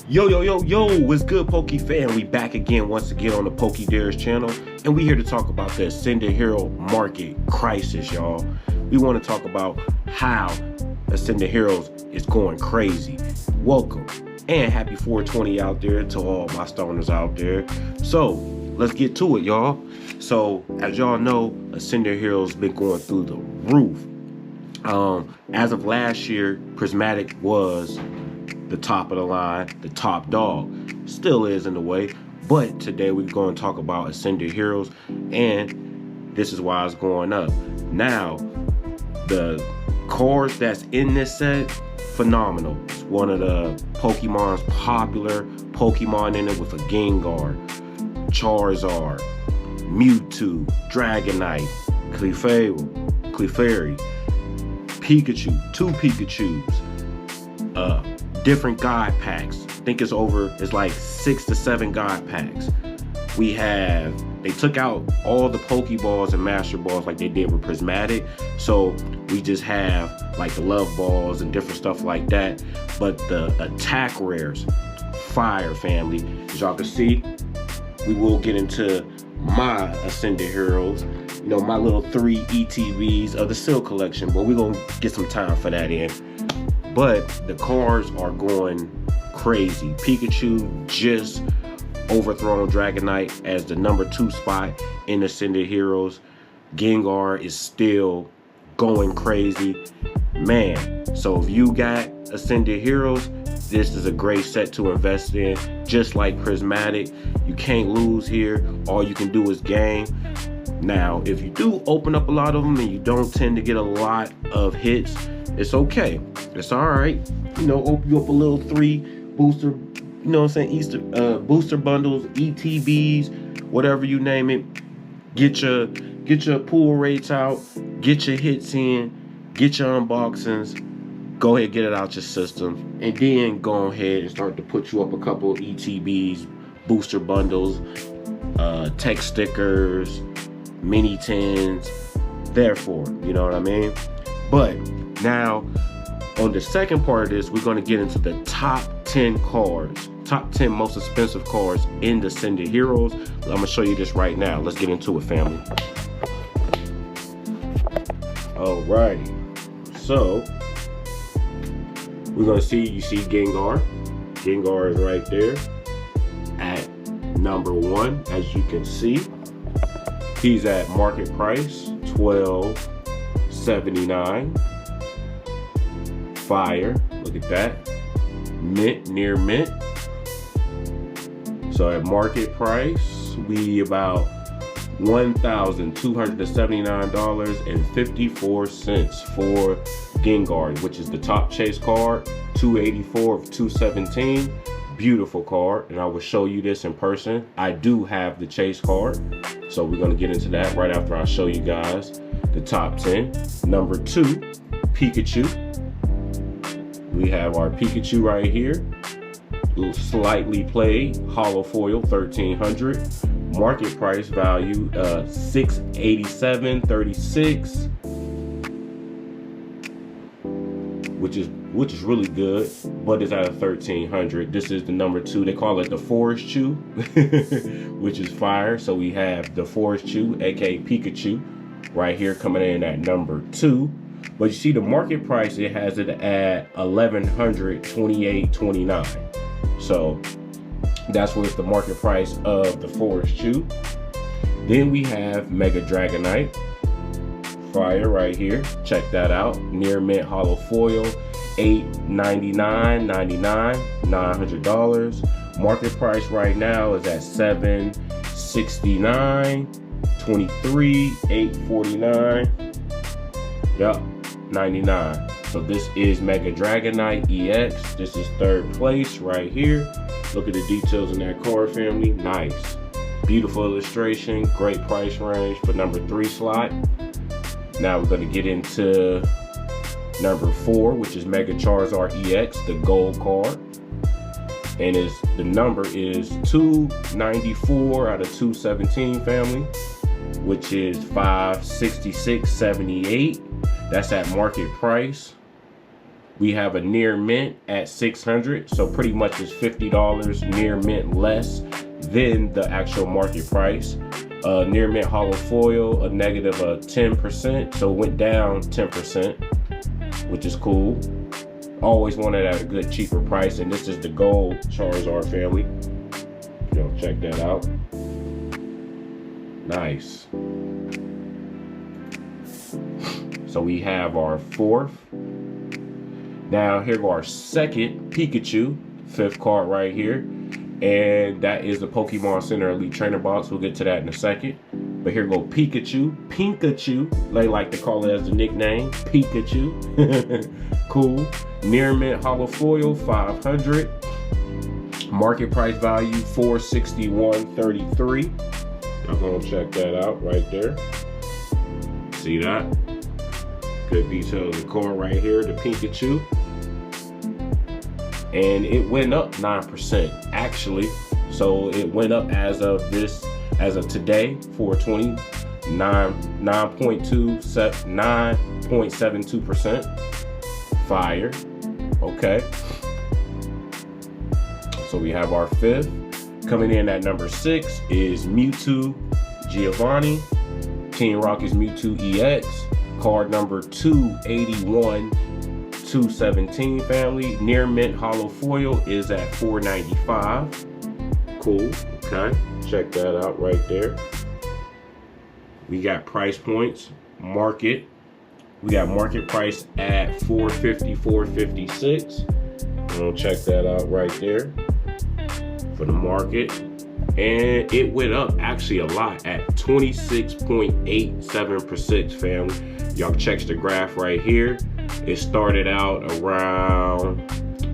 Yo, what's good, Poke fan? We back again, once again, on the Poke Dares channel, and we here to talk about the Ascended Hero market crisis, y'all. We want to talk about how Ascended Heroes is going crazy. Welcome, and happy 420 out there to all my stoners out there. So, let's get to it, y'all. So, as y'all know, Ascended Heroes been going through the roof. As of last year, Prismatic was the top of the line, the top dog. Still is in a way, but today we're going to talk about Ascended Heroes, and this is why it's going up. Now, the cards that's in this set, phenomenal. It's one of the Pokemon's popular Pokemon in it, with a Gengar, Charizard, Mewtwo, Dragonite, Clefairy, Pikachu, 2 Pikachus, different god packs. I think it's like 6 to 7 god packs. They took out all the Pokeballs and Master Balls like they did with Prismatic, so we just have like the Love Balls and different stuff like that. But the attack rares, fire, family. As y'all can see, we will get into my Ascended Heroes, you know, my little 3 ETBs of the Seal collection, but we're gonna get some time for that in. But the cards are going crazy. Pikachu just overthrown Dragonite as the number 2 spot in Ascended Heroes. Gengar is still going crazy, man. So if you got Ascended Heroes, this is a great set to invest in. Just like Prismatic, you can't lose here. All you can do is gain. Now, if you do open up a lot of them and you don't tend to get a lot of hits, it's okay. It's all right. You know, open you up a little 3 booster, you know what I'm saying, booster bundles, ETBs, whatever you name it. Get your pull rates out, get your hits in, get your unboxings. Go ahead, get it out your system, and then go ahead and start to put you up a couple of ETBs, booster bundles, text stickers, mini tins. Therefore, you know what I mean? But now, on the second part of this, we're going to get into the top 10 cards, top 10 most expensive cards in the Ascended Heroes. I'm going to show you this right now. Let's get into it, family. Alrighty. So, we're going to you see Gengar. Gengar is right there at number 1, as you can see. He's at market price, $12.79. Fire, look at that. Mint, near mint. So at market price, we about $1,279.54 for Gengar, which is the top chase card, 284 of 217. Beautiful card, and I will show you this in person. I do have the chase card, so we're going to get into that right after I show you guys the top 10. Number 2, Pikachu. We have our Pikachu right here, slightly played, hollow foil, 1300. Market price value, $687.36, which is really good, but it's at a 1300. This is the number 2. They call it the Forest Chew, which is fire. So we have the Forest Chew, aka Pikachu, right here coming in at number 2. But you see the market price, it has it at $1,128.29. So that's where it's the market price of the Forest Chew. Then we have Mega Dragonite, fire right here. Check that out. Near mint hollow foil, $899.99, $900. Market price right now is at $769.23, $849. Yep, 99. So this is Mega Dragonite EX. This is 3rd place right here. Look at the details in that card, family. Nice. Beautiful illustration. Great price range for number 3 slot. Now we're going to get into number 4, which is Mega Charizard EX, the gold card. And the number is 294 out of 217, family, which is $566.78. That's at market price. We have a near mint at $600, so pretty much it's $50 near mint less than the actual market price. Near mint hollow foil, a negative 10%, so it went down 10%, which is cool. Always wanted at a good cheaper price, and this is the gold Charizard family. Check that out. Nice. So we have our fourth. Now here go our second Pikachu, fifth card right here. And that is the Pokemon Center Elite Trainer box. We'll get to that in a second. But here go Pikachu. They like to call it as the nickname, Pikachu. Cool. Near mint hollow foil, 500. Market price value, $461.33. Y'all gonna check that out right there. See that? Good detail of the card right here, the Pikachu. And it went up 9% actually. So it went up as of today, 4/20, 9.72%. Fire. Okay. So we have our fifth. Coming in at number 6 is Mewtwo Giovanni. Team Rocket's Mewtwo EX. Card number 281-217 family. Near mint hollow foil is at $495. Cool. Okay. Check that out right there. We got price points. Market. We got market price at $450, $456. We'll check that out right there for the market. And it went up actually a lot at 26.87%, family. Y'all check the graph right here. It started out around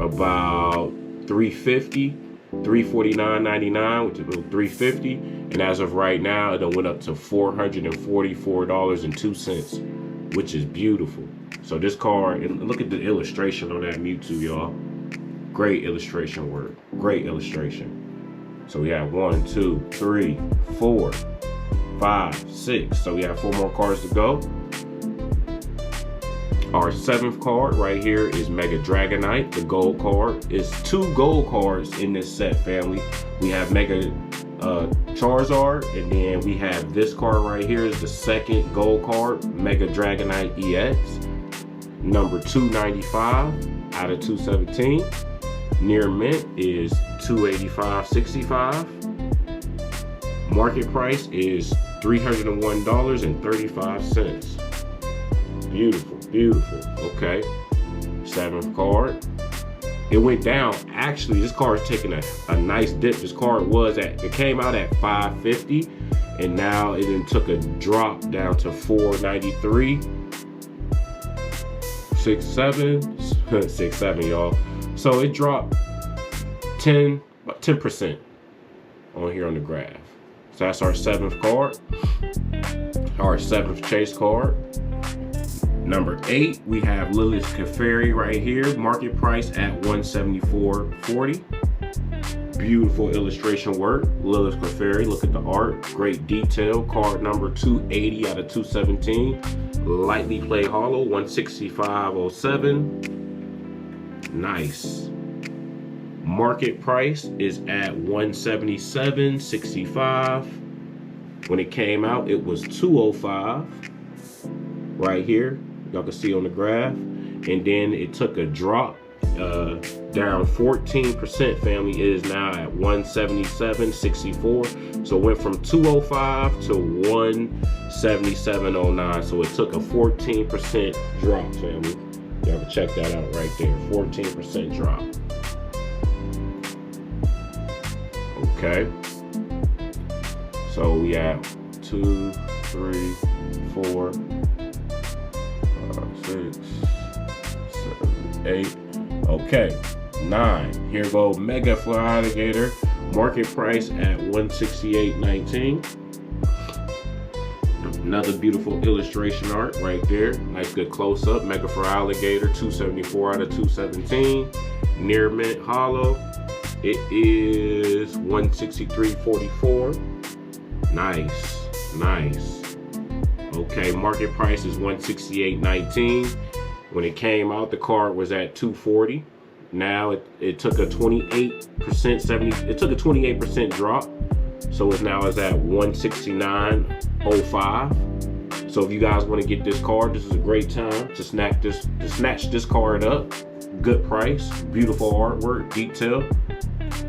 about $350, $349.99, which is about $350. And as of right now, it went up to $444.02, which is beautiful. So this card, and look at the illustration on that Mewtwo, y'all. Great illustration work. Great illustration. So we have 1, 2, 3, 4, 5, 6. So we have 4 more cards to go. Our 7th card right here is Mega Dragonite, the gold card. It's 2 gold cards in this set, family. We have Mega Charizard, and then we have this card right here is the second gold card, Mega Dragonite EX, number 295 out of 217. Near mint is $285.65. Market price is $301.35. Beautiful, beautiful. Okay. 7th card. It went down. Actually, this card is taking a nice dip. This card it came out at $550, and now it then took a drop down to $493. 6.7, y'all. So it dropped 10% on here on the graph. So that's our 7th card. Our 7th chase card. Number 8, we have Lilith Clefairy right here. Market price at $174.40. Beautiful illustration work. Lilith Clefairy, look at the art. Great detail. Card number 280 out of 217. Lightly play hollow, 165.07. Nice. Market price is at $177.65. When it came out, it was $205 right here. Y'all can see on the graph. And then it took a drop down 14%, family. It is now at $177.64. So it went from $205 to $177.09. So it took a 14% drop, family. Y'all can check that out right there. 14% drop. Okay. So we have 2, 3, 4, 5, 6, 7, 8. Okay. 9. Here go Mega Fly Alligator. Market price at $168.19. Another beautiful illustration art right there. Nice good close up. Mega Fly Alligator, 274 out of 217. Near mint hollow. It is $163.44. Nice, nice. Okay, market price is $168.19. When it came out, the card was at $240. Now it took a 28%, it took a 28% drop. So it's now is at $169.05. So if you guys want to get this card, this is a great time to snatch this card up. Good price, beautiful artwork, detail.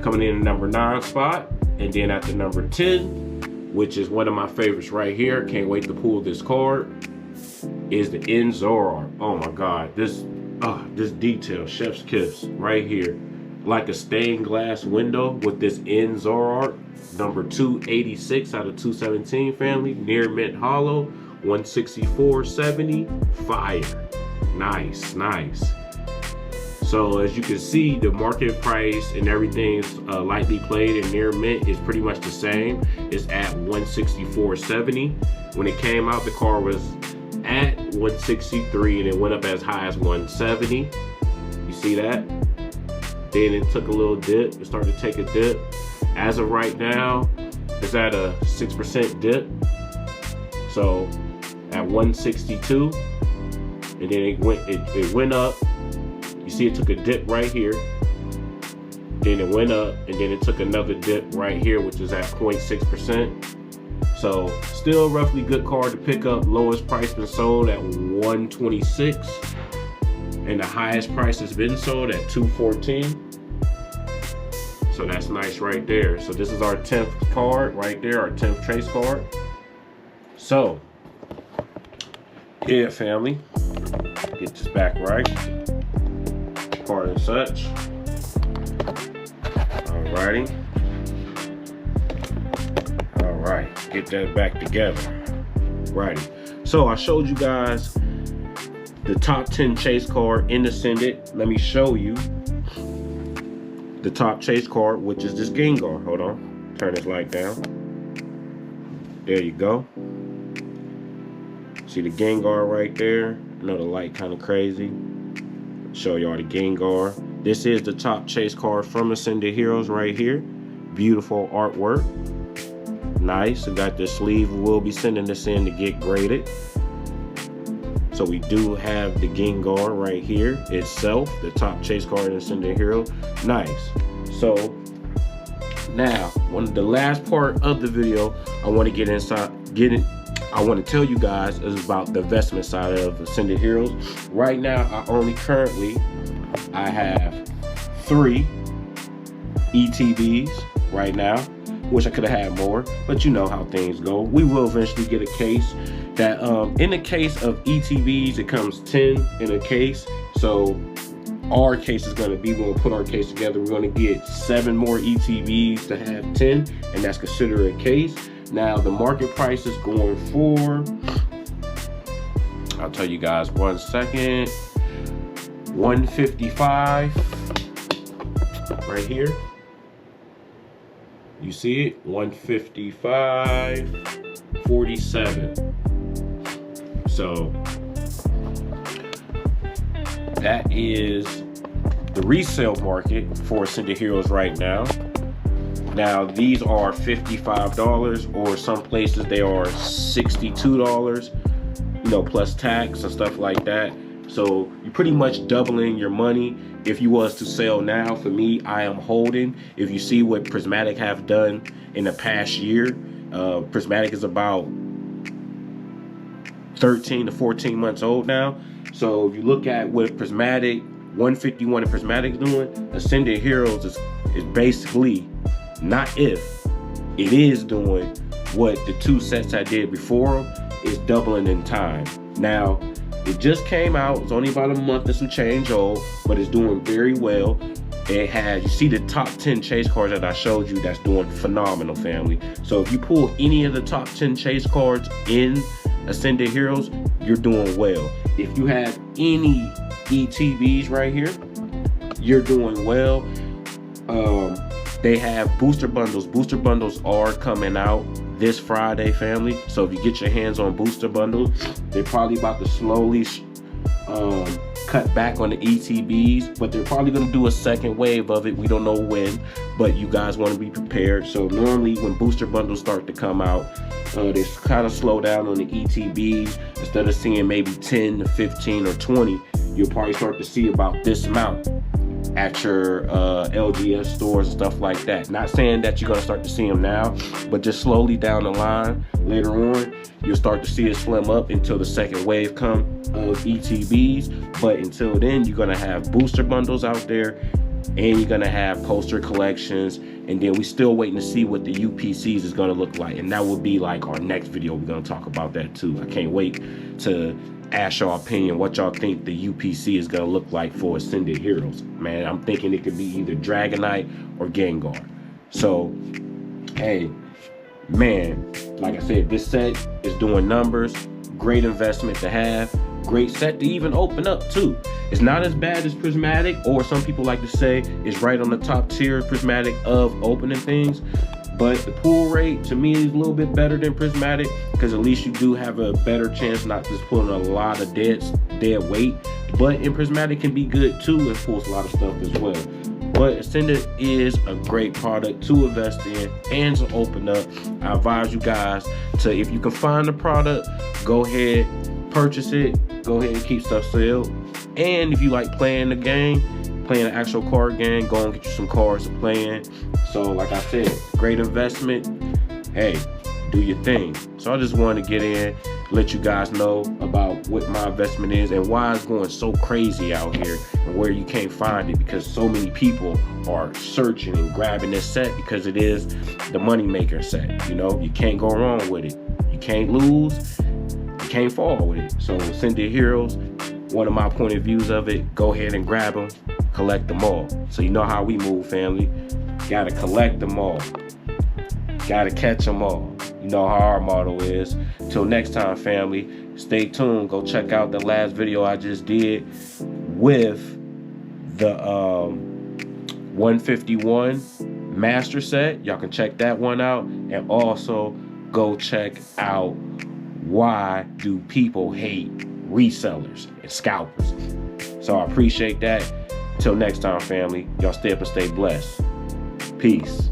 Coming in the number 9 spot. And then at the number 10, which is one of my favorites right here, can't wait to pull this card, is the Zoroark. Oh my God, this detail, chef's kiss right here. Like a stained glass window with this Zoroark, number 286 out of 217 family, near mint hollow, 164.70, fire. Nice, nice. So as you can see, the market price and everything is lightly played, and near mint is pretty much the same. It's at 164.70. When it came out, the car was at 163 and it went up as high as 170. You see that? Then it took a little dip. It started to take a dip. As of right now, it's at a 6% dip. So at 162, and then it went up. You see it took a dip right here. Then it went up, and then it took another dip right here, which is at 0.6%. So still roughly good card to pick up. Lowest price been sold at $126, and the highest price has been sold at $214. So that's nice right there. So this is our 10th card right there, our 10th trace card. So yeah, family, get this back right. Card and such. Alrighty. Alright, get that back together. Righty. So I showed you guys the top 10 chase card in Ascended. Let me show you the top chase card, which is this Gengar. Hold on. Turn this light down. There you go. See the Gengar right there? I know the light kind of crazy. Show y'all the Gengar. This is the top chase card from Ascended Heroes right here. Beautiful artwork. Nice. We got the sleeve. We'll be sending this in to get graded. So we do have the Gengar right here itself, the top chase card in Ascended Hero. Nice. So now, the last part of the video, I want to I want to tell you guys is about the investment side of Ascended Heroes. Right now, I have 3 ETBs right now. Wish I could have had more, but you know how things go. We will eventually get a case. That in the case of ETBs, it comes 10 in a case. So our case is going to be, when we put our case together, we're going to get 7 more ETBs to have 10, and that's considered a case. Now the market price is going for, I'll tell you guys 1 second, $155 right here. You see it? $155.47. So that is the resale market for Ascended Heroes right now. Now these are $55, or some places they are $62, you know, plus tax and stuff like that. So you're pretty much doubling your money if you was to sell now. For me, I am holding. If you see what Prismatic have done in the past year, Prismatic is about 13 to 14 months old now. So if you look at what Prismatic 151 and Prismatic is doing, Ascended Heroes is basically, not if, it is doing what the 2 sets I did before them is doubling in time. Now, it just came out. It's only about a month and some change old, but it's doing very well. It has, you see the top 10 chase cards that I showed you, that's doing phenomenal, family. So if you pull any of the top 10 chase cards in Ascended Heroes, you're doing well. If you have any ETBs right here, you're doing well. They have booster bundles. Booster bundles are coming out this Friday, family. So if you get your hands on booster bundles, they're probably about to slowly cut back on the ETBs, but they're probably going to do a second wave of it. We don't know when, but you guys want to be prepared. So normally when booster bundles start to come out, they kind of slow down on the ETBs. Instead of seeing maybe 10 to 15 or 20, you'll probably start to see about this amount at your LGS stores and stuff like that. Not saying that you're gonna start to see them now, but just slowly down the line later on, you'll start to see it slim up until the second wave come of ETBs. But until then, you're gonna have booster bundles out there, and you're gonna have poster collections, and then we still waiting to see what the UPCs is gonna look like, and that will be like our next video. We're gonna talk about that too. I can't wait to ask y'all opinion, what y'all think the UPC is gonna look like for Ascended Heroes. Man, I'm thinking it could be either Dragonite or Gengar. So, hey, man, like I said, this set is doing numbers. Great investment to have. Great set to even open up too. It's not as bad as Prismatic, or some people like to say it's right on the top tier Prismatic of opening things. But the pull rate to me is a little bit better than Prismatic, because at least you do have a better chance not just pulling a lot of dead weight. But in Prismatic can be good too, and pulls a lot of stuff as well. But Ascended is a great product to invest in and to open up. I advise you guys to, if you can find the product, go ahead, purchase it, go ahead and keep stuff sealed. And if you like playing the game, playing an actual card game, go and get you some cards to play in. So like I said, great investment. Hey, do your thing. So I just wanted to get in, let you guys know about what my investment is and why it's going so crazy out here and where you can't find it, because so many people are searching and grabbing this set because it is the moneymaker set. You know, you can't go wrong with it. You can't lose, you can't fall with it. So Ascended Heroes, one of my point of views of it, go ahead and grab them, collect them all. So you know how we move, family. Gotta collect them all. Gotta catch them all. You know how our motto is. Till next time, family, stay tuned. Go check out the last video I just did with the 151 master set. Y'all can check that one out. And also go check out why do people hate resellers and scalpers. So I appreciate that. Till next time, family, y'all stay up and stay blessed. Peace.